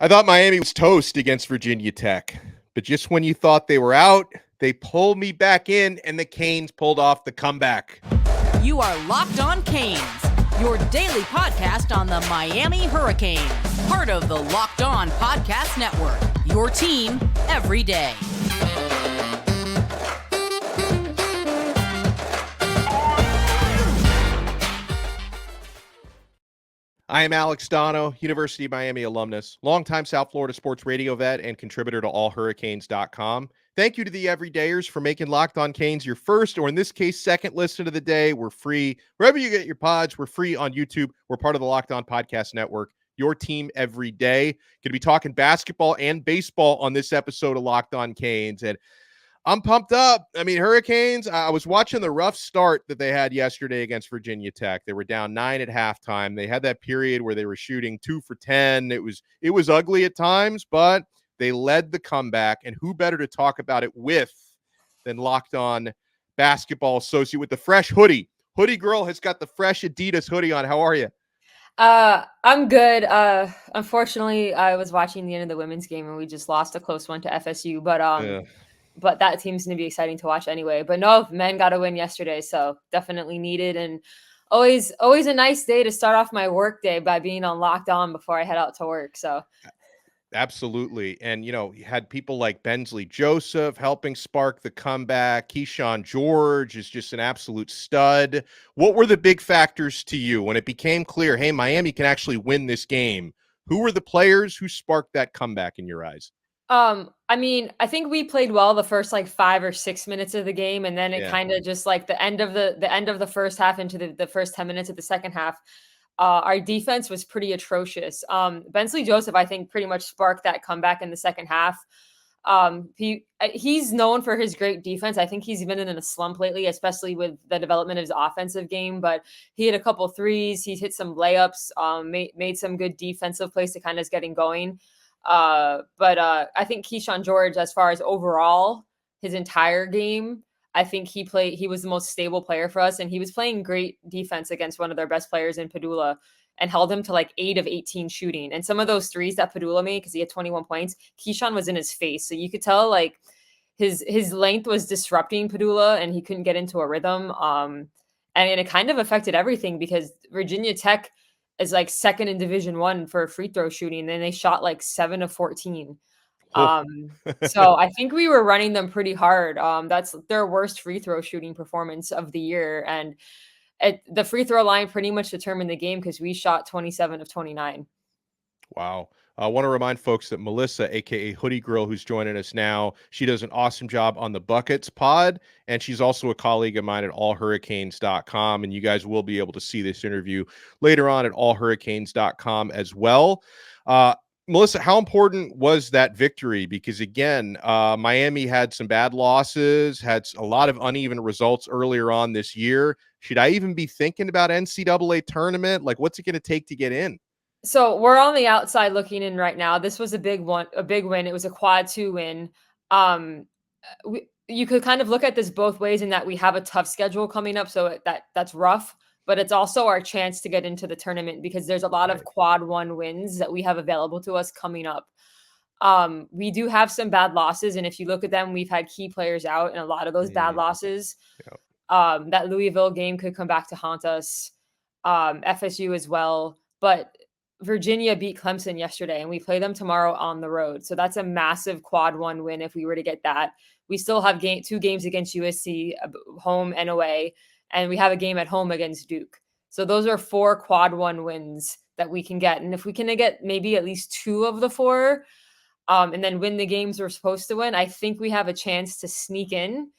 I thought Miami was toast against Virginia Tech, but just when you thought they were out, they pulled me back in, and the Canes pulled off the comeback. You are Locked On Canes, your daily podcast on the Miami Hurricanes, part of the Locked On Podcast Network, your team every day. I am Alex Donno, University of Miami alumnus, longtime South Florida sports radio vet, and contributor to allhurricanes.com. Thank you to the everydayers for making Locked On Canes your first, or in this case, second listen of the day. We're free wherever you get your pods. We're free on YouTube. We're part of the Locked On Podcast Network, your team every day. Going to be talking basketball and baseball on this episode of Locked On Canes, and I'm pumped up. I mean, Hurricanes, I was watching the rough start that they had yesterday against Virginia Tech. They were down 9 at halftime. They had that period where they were shooting 2 for 10. It was ugly at times, but they led the comeback. And who better to talk about it with than Locked On basketball associate with the fresh hoodie. Hoodie Girl has got the fresh Adidas hoodie on. How are you? I'm good. Unfortunately, I was watching the end of the women's game and we just lost a close one to FSU, but that team's going to be exciting to watch anyway. But no, men got a win yesterday, so definitely needed. And always a nice day to start off my work day by being on Locked On before I head out to work. So absolutely. And, you had people like Bensley Joseph helping spark the comeback. Kyshawn George is just an absolute stud. What were the big factors to you when it became clear, hey, Miami can actually win this game? Who were the players who sparked that comeback in your eyes? I mean, I think we played well the first 5 or 6 minutes of the game, and then it kind of just the end of the first half into the first 10 minutes of the second half. Our defense was pretty atrocious. Bensley Joseph, I think, pretty much sparked that comeback in the second half. He's known for his great defense. I think he's been in a slump lately, especially with the development of his offensive game, but he hit a couple threes. He's hit some layups, made some good defensive plays to kind of getting going. But I think Kyshawn George, as far as overall his entire game, I think he was the most stable player for us, and he was playing great defense against one of their best players in Padula and held him to 8 of 18 shooting. And some of those threes that Padula made, because he had 21 points, Kyshawn was in his face. So you could tell his length was disrupting Padula and he couldn't get into a rhythm. And it kind of affected everything because Virginia Tech is second in Division I for free throw shooting. And they shot 7 of 14. So I think we were running them pretty hard. That's their worst free throw shooting performance of the year. And the free throw line pretty much determined the game because we shot 27 of 29. Wow. I want to remind folks that Melissa, a.k.a. Hoodie Girl, who's joining us now, she does an awesome job on the Buckets pod, and she's also a colleague of mine at allhurricanes.com, and you guys will be able to see this interview later on at allhurricanes.com as well. Melissa, how important was that victory? Because, again, Miami had some bad losses, had a lot of uneven results earlier on this year. Should I even be thinking about NCAA tournament? What's it going to take to get in? So we're on the outside looking in right now. This was a big win. It was a quad 2 win. You could kind of look at this both ways in that we have a tough schedule coming up. So that's rough, but it's also our chance to get into the tournament because there's a lot of quad 1 wins that we have available to us coming up. We do have some bad losses. And if you look at them, we've had key players out and a lot of those bad losses. That Louisville game could come back to haunt us. FSU as well. But Virginia beat Clemson yesterday, and we play them tomorrow on the road. So that's a massive quad 1 win if we were to get that. We still have 2 games against USC, home and away, and we have a game at home against Duke. So those are 4 quad 1 wins that we can get. And if we can get maybe at least 2 of the 4 and then win the games we're supposed to win, I think we have a chance to sneak in.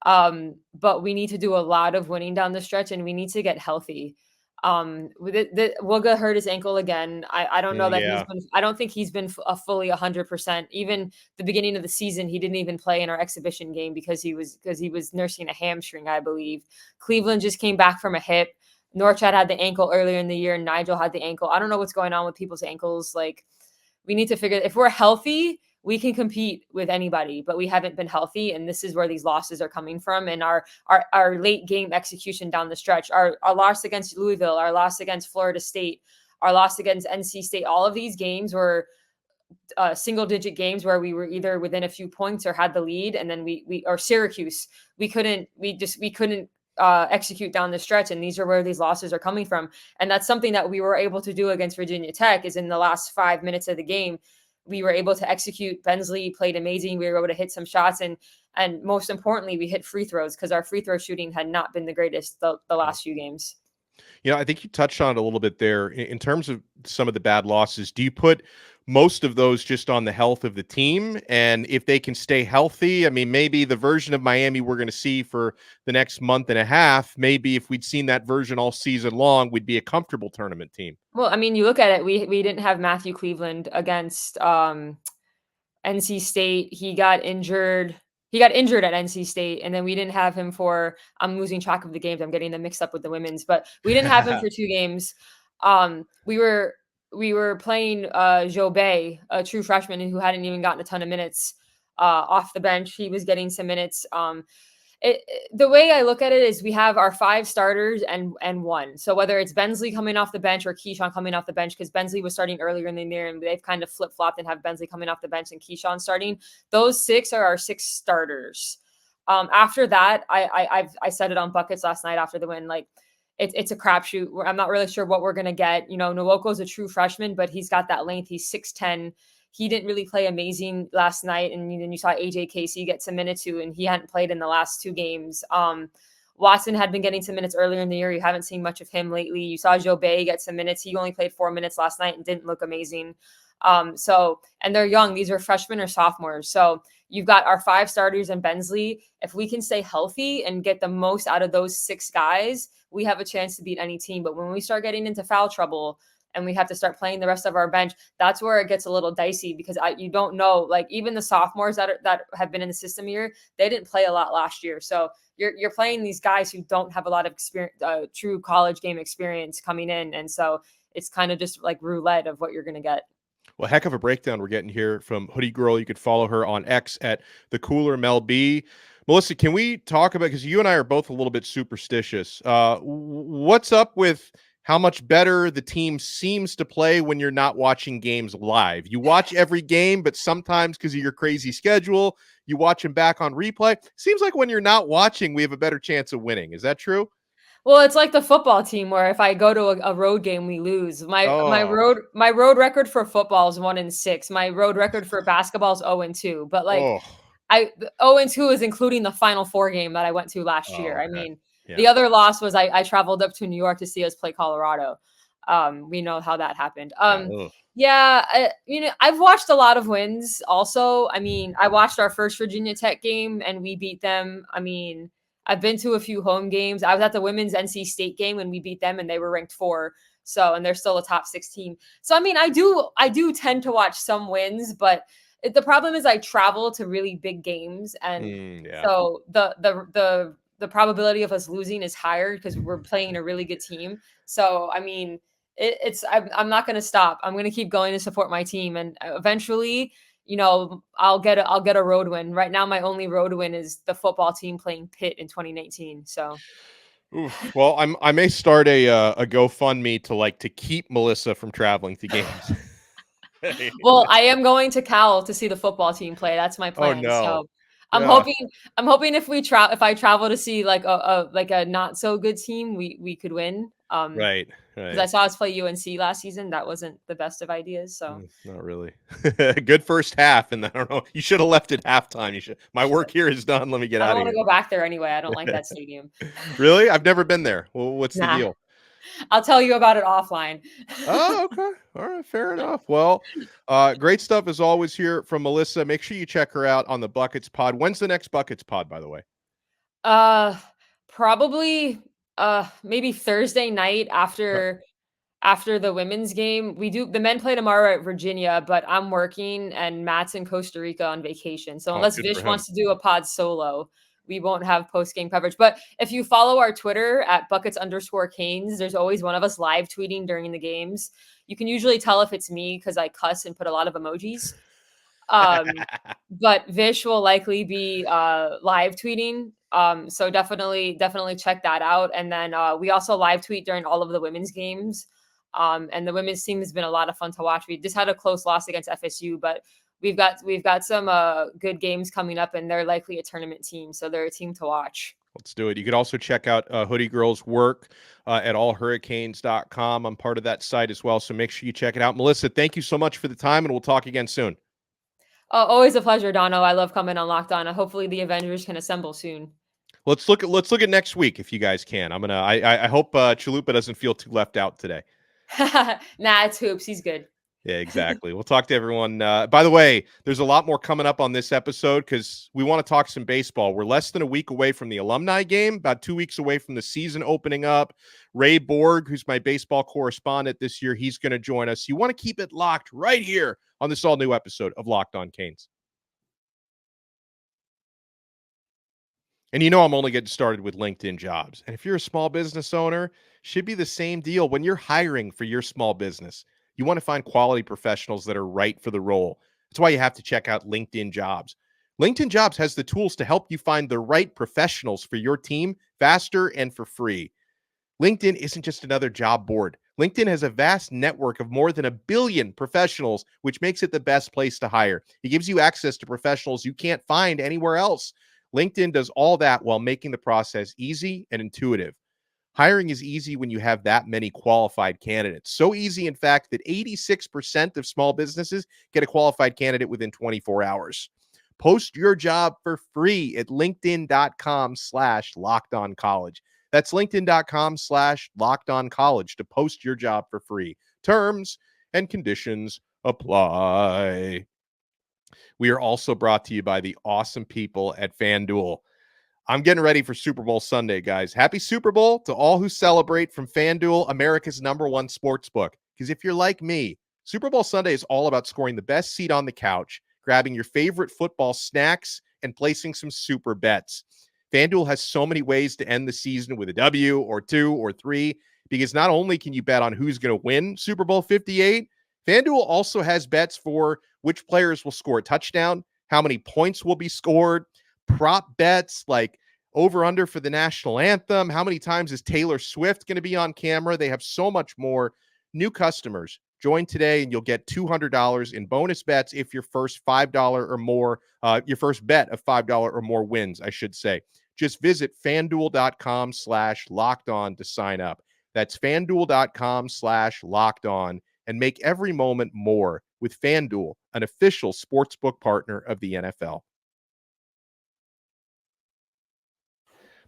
But we need to do a lot of winning down the stretch, and we need to get healthy. Wooga hurt his ankle again. I don't know that I don't think he's been fully 100%. Even the beginning of the season, he didn't even play in our exhibition game because he was nursing a hamstring, I believe. Cleveland just came back from a hip. Norchad had the ankle earlier in the year. Nigel had the ankle. I don't know what's going on with people's ankles. We need to figure if we're healthy, we can compete with anybody, but we haven't been healthy. And this is where these losses are coming from. And our late game execution down the stretch, our loss against Louisville, our loss against Florida State, our loss against NC State, all of these games were single digit games where we were either within a few points or had the lead. And then we or Syracuse, we couldn't execute down the stretch. And these are where these losses are coming from. And that's something that we were able to do against Virginia Tech, is in the last 5 minutes of the game, we were able to execute. Bensley played amazing. We were able to hit some shots, and most importantly, we hit free throws, because our free throw shooting had not been the greatest the last few games. I think you touched on it a little bit there in terms of some of the bad losses. Do you put most of those just on the health of the team? And if they can stay healthy, I mean, maybe the version of Miami we're going to see for the next month and a half, maybe if we'd seen that version all season long, we'd be a comfortable tournament team. Well, I mean, you look at it, we didn't have Matthew Cleveland against NC State. He got injured at NC State, and then we didn't have him for, I'm losing track of the games, I'm getting them mixed up with the women's, but we didn't have him for 2 games. We were playing Jobé, a true freshman who hadn't even gotten a ton of minutes off the bench. He was getting some minutes. The way I look at it is we have our 5 starters and 1. So whether it's Bensley coming off the bench or Kyshawn coming off the bench, because Bensley was starting earlier in the year, and they've kind of flip-flopped and have Bensley coming off the bench and Kyshawn starting. Those 6 are our 6 starters. After that, I said it on Buckets last night after the win, like, it's a crapshoot. I'm not really sure what we're going to get. Nwoko's a true freshman, but he's got that length. He's 6'10". He didn't really play amazing last night. And then you saw AJ Casey get some minutes too, and he hadn't played in the last 2 games. Watson had been getting some minutes earlier in the year. You haven't seen much of him lately. You saw Jobé get some minutes. He only played 4 minutes last night and didn't look amazing. And they're young. These are freshmen or sophomores. So you've got our 5 starters and Bensley. If we can stay healthy and get the most out of those 6 guys, we have a chance to beat any team. But when we start getting into foul trouble and we have to start playing the rest of our bench, that's where it gets a little dicey, because you don't know, like, even the sophomores that have been in the system here, they didn't play a lot last year. So you're playing these guys who don't have a lot of experience, true college game experience coming in. And so it's kind of just like roulette of what you're going to get. Well, heck of a breakdown we're getting here from Hoodie Girl. You could follow her on X at the Cooler MLB. Melissa, can we talk about, because you and I are both a little bit superstitious, what's up with how much better the team seems to play when you're not watching games live? You watch every game, but sometimes because of your crazy schedule, you watch them back on replay. Seems like when you're not watching, we have a better chance of winning. Is that true? Well, it's like the football team where if I go to a road game, we lose. My road record for football is 1-6. My road record for basketball is 0-2. But 0-2 is including the Final Four game that I went to last year. Okay. I mean, the other loss was I traveled up to New York to see us play Colorado. We know how that happened. I've watched a lot of wins also. I mean, I watched our first Virginia Tech game and we beat them. I mean, I've been to a few home games. I was at the women's NC State game and we beat them and they were ranked 4. So, and they're still a top 16. So, I mean, I do tend to watch some wins, but the problem is I travel to really big games. And so the probability of us losing is higher because we're playing a really good team. So, I mean, I'm not going to stop. I'm going to keep going to support my team. And eventually, I'll get a road win. Right now, my only road win is the football team playing Pitt in 2019. So, well, I may start a GoFundMe to keep Melissa from traveling to games. Well, I am going to Cal to see the football team play. That's my plan. Oh, no. So I'm hoping if I travel to see like a not so good team, we could win. Right. Because I saw us play UNC last season. That wasn't the best of ideas. So not really. Good first half, and I don't know. You should have left at halftime. My work here is done. Let me get out of here. I don't want to go back there anyway. I don't like that stadium. Really? I've never been there. Well, what's the deal? I'll tell you about it offline. Oh, okay. All right. Fair enough. Well, great stuff as always here from Melissa. Make sure you check her out on the Buckets Pod. When's the next Buckets Pod, by the way? Probably maybe Thursday night after the women's game. The men play tomorrow at Virginia, but I'm working and Matt's in Costa Rica on vacation. So unless Vish wants to do a pod solo, we won't have post-game coverage. But if you follow our Twitter at buckets_Canes, there's always one of us live tweeting during the games. You can usually tell if it's me because I cuss and put a lot of emojis. But Vish will likely be live tweeting. So definitely check that out. And then we also live tweet during all of the women's games. And the women's team has been a lot of fun to watch. We just had a close loss against FSU, but we've got some good games coming up, and they're likely a tournament team, so they're a team to watch. Let's do it. You could also check out Hoodie Girl's work at allhurricanes.com. I'm part of that site as well, so make sure you check it out. Melissa, thank you so much for the time, and we'll talk again soon. Always a pleasure, Donno. I love coming on Locked On. Hopefully the Avengers can assemble soon. Let's look at next week if you guys can. I hope Chalupa doesn't feel too left out today. Nah, it's hoops. He's good. Yeah, exactly. We'll talk to everyone. By the way, there's a lot more coming up on this episode because we want to talk some baseball. We're less than a week away from the alumni game, about 2 weeks away from the season opening up. Ray Bourg, who's my baseball correspondent this year, he's going to join us. You want to keep it locked right here on this all-new episode of Locked On Canes. And you know I'm only getting started with LinkedIn Jobs. And if you're a small business owner, should be the same deal when you're hiring for your small business. You want to find quality professionals that are right for the role. That's why you have to check out LinkedIn Jobs. LinkedIn Jobs has the tools to help you find the right professionals for your team faster and for free. LinkedIn isn't just another job board. LinkedIn has a vast network of more than 1 billion professionals, which makes it the best place to hire. It gives you access to professionals you can't find anywhere else. LinkedIn does all that while making the process easy and intuitive. Hiring is easy when you have that many qualified candidates. So easy, in fact, that 86% of small businesses get a qualified candidate within 24 hours. Post your job for free at linkedin.com/lockedoncollege. That's linkedin.com/lockedoncollege to post your job for free. Terms and conditions apply. We are also brought to you by the awesome people at FanDuel. I'm getting ready for Super Bowl Sunday, guys. Happy Super Bowl to all who celebrate from FanDuel, America's #1 sportsbook. Because if you're like me, Super Bowl Sunday is all about scoring the best seat on the couch, grabbing your favorite football snacks, and placing some super bets. FanDuel has so many ways to end the season with a W or 2 or 3, because not only can you bet on who's going to win Super Bowl 58, FanDuel also has bets for which players will score a touchdown, how many points will be scored, prop bets like over-under for the national anthem. How many times is Taylor Swift going to be on camera? They have so much more. New customers, join today and you'll get $200 in bonus bets if your first $5 or more, your first bet of $5 or more wins, I should say. Just visit FanDuel.com/lockedon to sign up. That's FanDuel.com/lockedon and make every moment more with FanDuel, an official sportsbook partner of the NFL.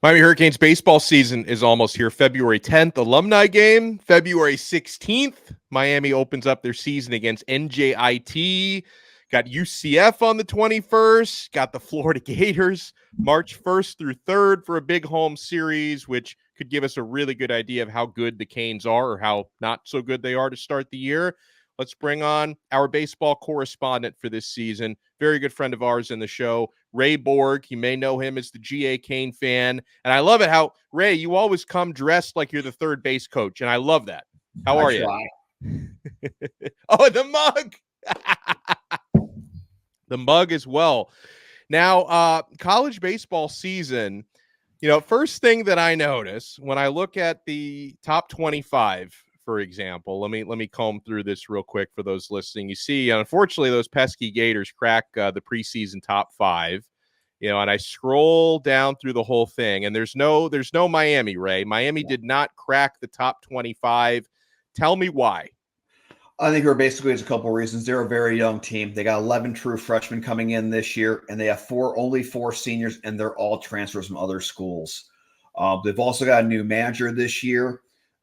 Miami Hurricanes baseball season is almost here. February 10th, alumni game. February 16th, Miami opens up their season against NJIT. Got UCF on the 21st. Got the Florida Gators March 1st through 3rd for a big home series, which could give us a really good idea of how good the Canes are or how not so good they are to start the year. Let's bring on our baseball correspondent for this season. Very good friend of ours in the show, Ray Bourg. You may know him as the GA Cane fan. And I love it how, Ray, you always come dressed like you're the third base coach. And I love that. How are you? Oh, the mug. The mug as well. Now, college baseball season, first thing that I notice when I look at the top 25, for example, let me comb through this real quick for those listening. You see, unfortunately, those pesky Gators crack the preseason top 5, and I scroll down through the whole thing, and there's no Miami, Ray. Miami did not crack the top 25. Tell me why. I think it's a couple of reasons. They're a very young team. They got 11 true freshmen coming in this year, and they have only four seniors, and they're all transfers from other schools. They've also got a new manager this year.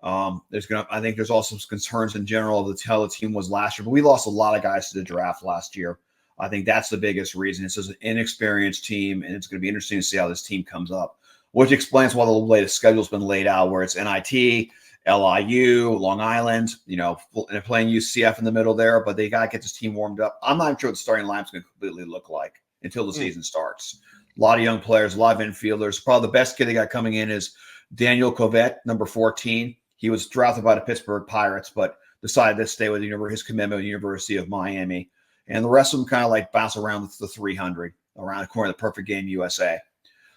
I think there's also some concerns in general of how the team was last year, but we lost a lot of guys to the draft last year. I think that's the biggest reason. It's just an inexperienced team, and it's going to be interesting to see how this team comes up, which explains why the latest schedule's been laid out, where it's NIT, LIU, Long Island, and they're playing UCF in the middle there, but they got to get this team warmed up. I'm not sure what the starting lineup's going to completely look like until the season starts. A lot of young players, a lot of infielders. Probably the best kid they got coming in is Daniel Covette, number 14. He was drafted by the Pittsburgh Pirates, but decided to stay with his commitment with the University of Miami. And the rest of them kind of like bounce around the 300, around the corner of the Perfect Game USA.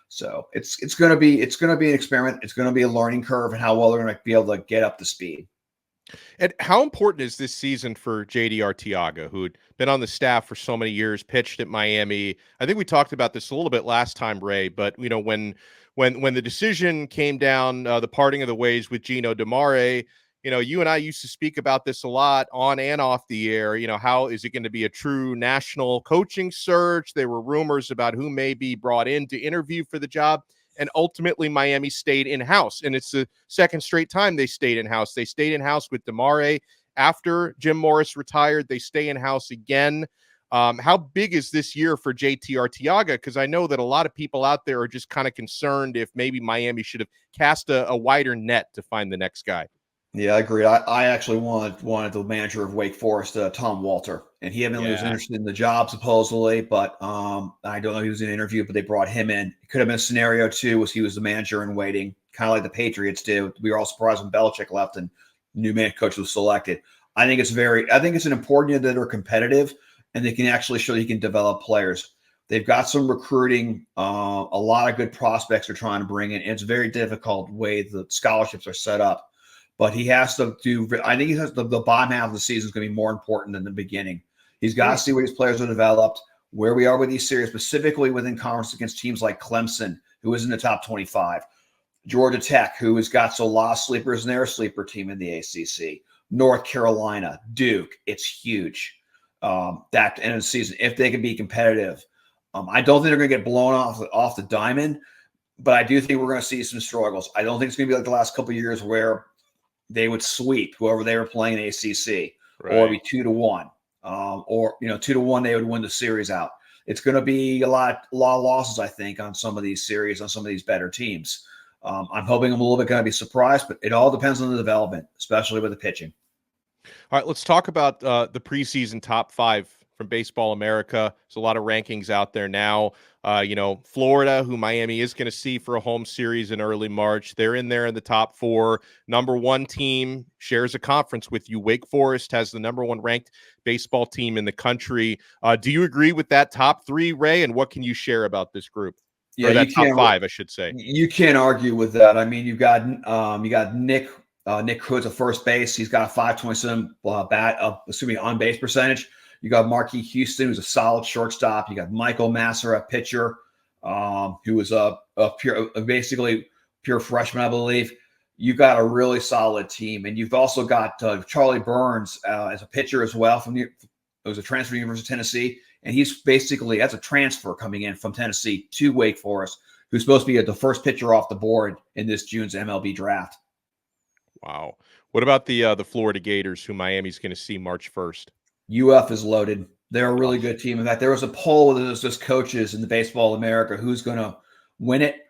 So it's going to be an experiment. It's going to be a learning curve and how well they're going to be able to get up to speed. And how important is this season for JD Arteaga, who'd been on the staff for so many years, pitched at Miami? I think we talked about this a little bit last time, Ray, but when the decision came down, the parting of the ways with Gino DeMare, you and I used to speak about this a lot on and off the air. How is it going to be a true national coaching search? There were rumors about who may be brought in to interview for the job. And ultimately, Miami stayed in-house. And it's the second straight time they stayed in-house. They stayed in-house with DeMare. After Jim Morris retired, they stay in-house again. How big is this year for JT Arteaga? Because I know that a lot of people out there are just kind of concerned if maybe Miami should have cast a wider net to find the next guy. Yeah, I agree. I actually wanted the manager of Wake Forest, Tom Walter, and he evidently was interested in the job supposedly, but I don't know if he was in an interview, but they brought him in. It could have been a scenario too, was he was the manager in waiting, kind of like the Patriots did. We were all surprised when Belichick left and new man coach was selected. I think it's an important year that they're competitive and they can actually show they can develop players. They've got some recruiting, a lot of good prospects they're trying to bring in. And it's a very difficult way the scholarships are set up. But he has to do – I think the bottom half of the season is going to be more important than the beginning. He's got to see where these players are developed, where we are with these series, specifically within conference against teams like Clemson, who is in the top 25, Georgia Tech, who has got a lot of sleepers in their sleeper team in the ACC, North Carolina, Duke. It's huge that end of the season if they can be competitive. I don't think they're going to get blown off the diamond, but I do think we're going to see some struggles. I don't think it's going to be like the last couple of years where – they would sweep whoever they were playing in ACC, or be 2-1, or 2-1 they would win the series out. It's going to be a lot of losses, I think, on some of these series, on some of these better teams. I'm hoping I'm a little bit going to be surprised, but it all depends on the development, especially with the pitching. All right, let's talk about the preseason top 5 from Baseball America. There's a lot of rankings out there now. Florida, who Miami is going to see for a home series in early March, they're in there in the top 4. Number 1 team shares a conference with you. Wake Forest has the number 1 ranked baseball team in the country. Do you agree with that top 3, Ray? And what can you share about this group? Yeah, or that top 5, I should say. You can't argue with that. I mean, you got Nick Hood's at first base. He's got a 527 on base percentage. You got Marquis Houston, who's a solid shortstop. You got Michael Masser, a pitcher, who was basically pure freshman, I believe. You've got a really solid team, and you've also got Charlie Burns as a pitcher as well. It was a transfer to the University of Tennessee, and he's basically that's a transfer coming in from Tennessee to Wake Forest, who's supposed to be the first pitcher off the board in this June's MLB draft. Wow. What about the Florida Gators, who Miami's going to see March 1st? UF is loaded. They're a really good team. In fact, there was a poll with those coaches in the Baseball America who's going to win it.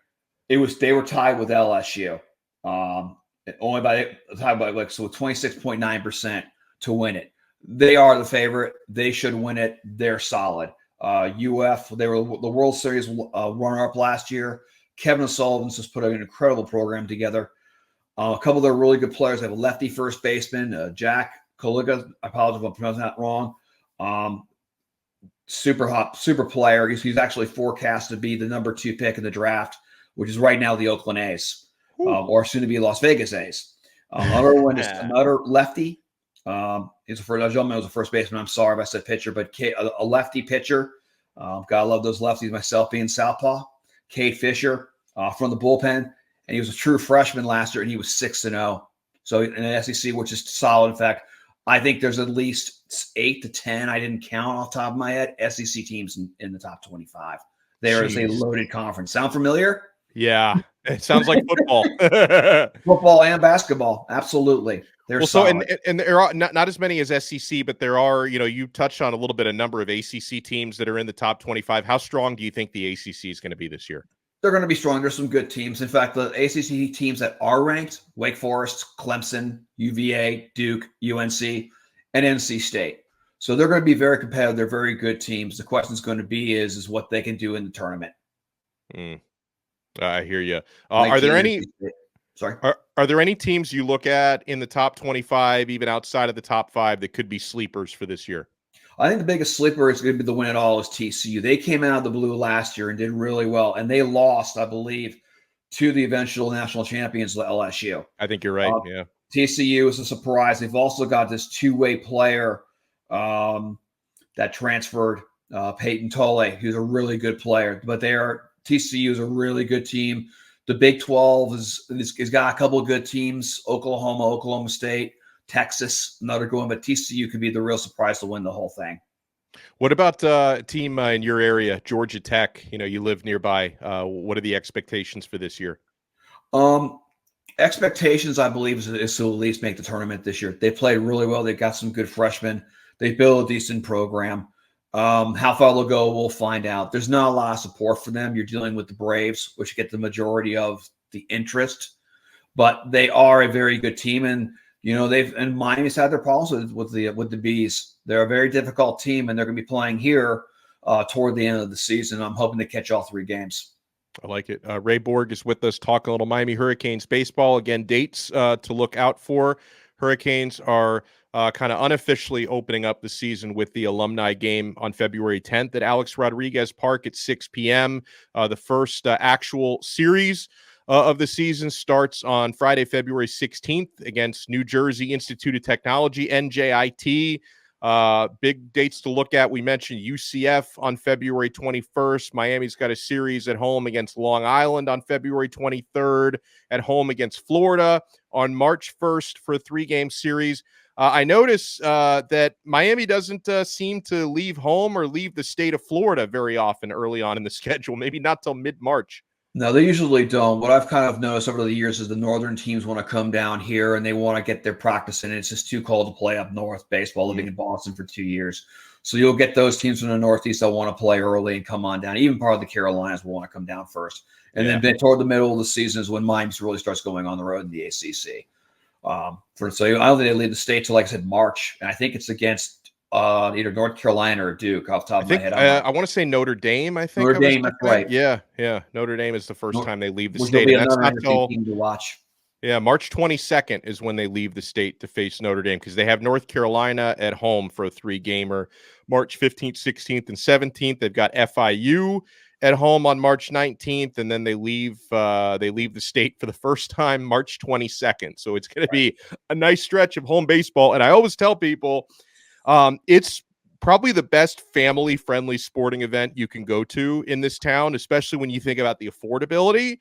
They were tied with LSU, only by 26.9% to win it. They are the favorite. They should win it. They're solid. UF, they were the World Series runner-up last year. Kevin O'Sullivan's just put an incredible program together. A couple of their really good players. They have a lefty first baseman, Jack Koliga, I apologize if I'm pronouncing that wrong. Super player. He's actually forecast to be the number 2 pick in the draft, which is right now the Oakland A's, or soon to be Las Vegas A's. Another one is another lefty. He's a gentleman who's a first baseman. I'm sorry if I said pitcher, but a lefty pitcher. Gotta love those lefties myself being southpaw. Cade Fisher from the bullpen, and he was a true freshman last year, and he was 6-0. So in the SEC, which is solid. In fact, I think there's at least 8 to 10. I didn't count off the top of my head. SEC teams in the top 25. There is a loaded conference. Sound familiar? Yeah, it sounds like football. Football and basketball. Absolutely. They're solid. And there are not as many as SEC, but there are, you touched on a little bit, a number of ACC teams that are in the top 25. How strong do you think the ACC is going to be this year? They're going to be strong. There's some good teams. In fact, the ACC teams that are ranked, Wake Forest, Clemson, UVA, Duke, UNC, and NC State. So they're going to be very competitive. They're very good teams. The question is going to be is what they can do in the tournament. I hear you. Are there any Are there any teams you look at in the top 25, even outside of the top 5, that could be sleepers for this year? I think the biggest sleeper is going to be the win it all is TCU. They came out of the blue last year and did really well, and they lost, I believe, to the eventual national champions, LSU. I think you're right. Yeah. TCU is a surprise. They've also got this two-way player that transferred, Peyton Tolle, who's a really good player. But TCU is a really good team. The Big 12 is got a couple of good teams: Oklahoma, Oklahoma State, Texas, another good one. But TCU could be the real surprise to win the whole thing. What about a team in your area, Georgia Tech? You live nearby. What are the expectations for this year? Expectations, I believe, is to at least make the tournament this year. They played really well. They've got some good freshmen. They built a decent program. How far they'll go, we'll find out. There's not a lot of support for them. You're dealing with the Braves, which get the majority of the interest, but they are a very good team. And Miami's had their problems with the Bees. They're a very difficult team, and they're going to be playing here toward the end of the season. I'm hoping to catch all 3 games. I like it. Ray Bourg is with us talking a little Miami Hurricanes baseball. Again, dates to look out for. Hurricanes are kind of unofficially opening up the season with the alumni game on February 10th at Alex Rodriguez Park at 6 p.m. The first actual series of the season starts on Friday, February 16th against New Jersey Institute of Technology, NJIT. Big dates to look at. We mentioned UCF on February 21st. Miami's got a series at home against Long Island on February 23rd, at home against Florida on March 1st for a 3-game series. I notice that Miami doesn't seem to leave home or leave the state of Florida very often early on in the schedule, maybe not till mid-March. No, they usually don't. What I've kind of noticed over the years is the northern teams want to come down here and they want to get their practice in. It's just too cold to play up north baseball, living in Boston for 2 years. So you'll get those teams from the Northeast that want to play early and come on down. Even part of the Carolinas will want to come down first. And then toward the middle of the season is when Miami really starts going on the road in the ACC. I don't think they leave the state till, like I said, March. And I think it's against either North Carolina or Duke off the top of my head. I want to say Notre Dame. I think Notre Dame, that's right. Yeah. Notre Dame is the first time they leave the state. And that's not until team to watch. Yeah, March 22nd is when they leave the state to face Notre Dame, because they have North Carolina at home for a 3-gamer. March 15th, 16th, and 17th. They've got FIU at home on March 19th, and then they leave the state for the first time March 22nd. So it's going to be a nice stretch of home baseball. And I always tell people, it's probably the best family-friendly sporting event you can go to in this town, especially when you think about the affordability.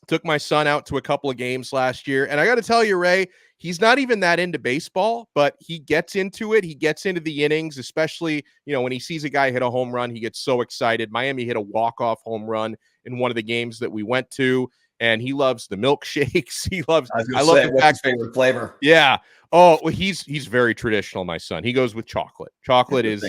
Took my son out to a couple of games last year, and I got to tell you, Ray, he's not even that into baseball, but he gets into it. He gets into the innings, especially, when he sees a guy hit a home run, he gets so excited. Miami hit a walk-off home run in one of the games that we went to, and he loves the milkshakes. I love the fact, favorite flavor. Yeah. Oh, well, he's very traditional, my son. He goes with chocolate. Chocolate is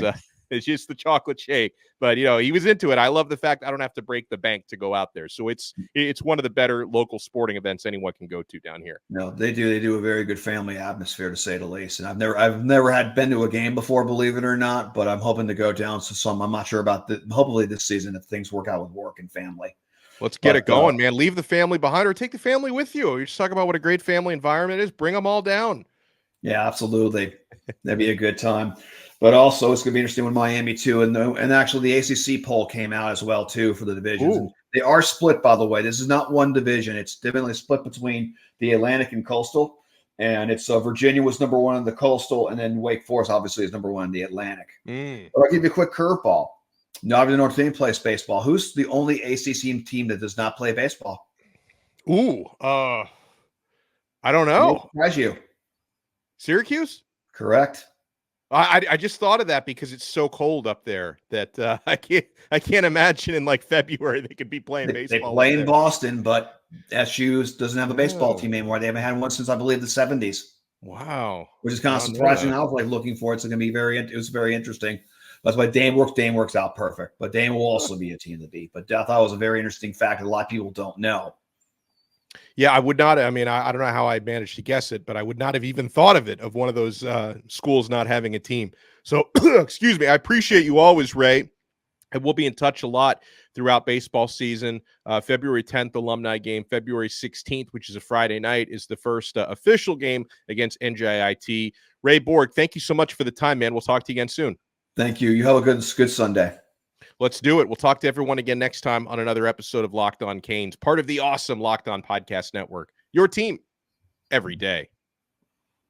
it's just the chocolate shake. But he was into it. I love the fact I don't have to break the bank to go out there. So it's one of the better local sporting events anyone can go to down here. No, they do. They do a very good family atmosphere, to say the least. And I've never been to a game before, believe it or not. But I'm hoping to go down to some. I'm not sure about hopefully this season if things work out with work and family. Let's get it going, man. Leave the family behind or take the family with you. You're just talking about what a great family environment is. Bring them all down. Yeah, absolutely. That'd be a good time. But also, it's going to be interesting with Miami, too. And actually, the ACC poll came out as well, too, for the divisions. They are split, by the way. This is not one division. It's definitely split between the Atlantic and Coastal. And it's Virginia was number 1 in the Coastal, and then Wake Forest, obviously, is number 1 in the Atlantic. But I'll give you a quick curveball. Now, Notre Dame plays baseball. Who's the only ACC team that does not play baseball? I don't know. Surprise you. Syracuse? Correct. I just thought of that because it's so cold up there that I can't imagine in like February they could be playing baseball. They play in Boston, but SU doesn't have a baseball team anymore. They haven't had one since I believe the 70s. Wow, which is kind of surprising. I was like looking for it. It's going to be it was very interesting. That's why Dame works out perfect. But Dame will also be a team to beat. But I thought it was a very interesting fact that a lot of people don't know. Yeah, I would not. I mean, I don't know how I managed to guess it, but I would not have even thought of it, of one of those schools not having a team. So, excuse me. I appreciate you always, Ray. And we'll be in touch a lot throughout baseball season. February 10th, alumni game. February 16th, which is a Friday night, is the first official game against NJIT. Ray Bourg, thank you so much for the time, man. We'll talk to you again soon. Thank you. You have a good Sunday. Let's do it. We'll talk to everyone again next time on another episode of Locked On Canes, part of the awesome Locked On Podcast Network. Your team every day.